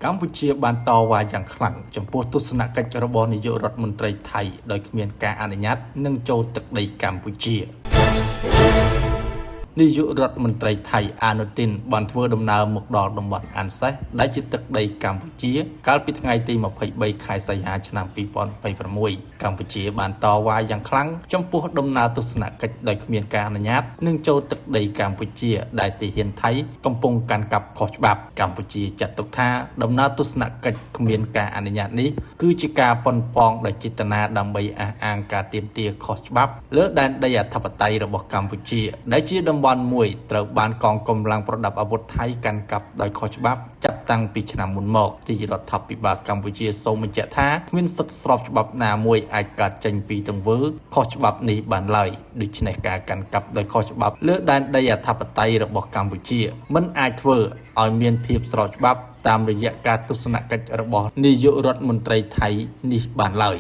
កម្ពុជាបានតវ៉ាយ៉ាងខ្លាំងចំពោះទស្សនកិច្ចរបស់នាយករដ្ឋមន្ត្រីថៃដោយគ្មានការអនុញ្ញាតនឹងចូលទឹកដីកម្ពុជានាយករដ្ឋមន្ត្រីថៃអានុទីនបានធ្វើដំណើរមកដល់តំបន់អានសេះដែលជាទឹកដីកម្ពុជាកាលពីថ្ងៃទី23ខែសីហាឆ្នាំ2026កម្ពុជាបានតវ៉ាយ៉ាងខ្លាំងចំពោះដំណើរទស្សនកិច្ចដោយគ្មានការអនុញ្ញាតនឹងចូលទឹកដីកម្ពុជាដែលទាហានថៃកំពុងកាន់កាប់ខុសច្បាប់កម្ពុជាចាត់ទុកថាដំណើរទស្សនកិច្ចគ្មានការអនុញ្ញាតនេះគឺជាការប៉ុនប៉ងដោយចេតនាដើម្បីអះអាងការទាមទារខុសច្បាប់លើដែនដីអធិបតេយ្យរបស់កម្ពុជាដែលជាតំបន់មួយត្រូវបានកងកម្លាំងប្រដាប់អាវុធថៃកាន់កាប់ដោយខុសច្បាប់ចាប់តាំងពីឆ្នាំមុនមករាជរដ្ឋាភិបាលកម្ពុជាសូមបញ្ជាក់ថាគ្មានសិទ្ធិស្របច្បាប់ណាមួយអាចកើតចេញពីទង្វើខុសច្បាប់នេះបានឡើយដូច្នេះការកាន់កាប់ដោយខុសច្បាប់លើដែនដីអធិបតេយ្យរបស់កម្ពុជាមិនអាចធ្វើឲ្យមានភាពស្របច្បាប់តាមរយៈការទស្សនកិច្ចរបស់នាយករដ្ឋមន្ត្រីថៃនេះបានឡើយ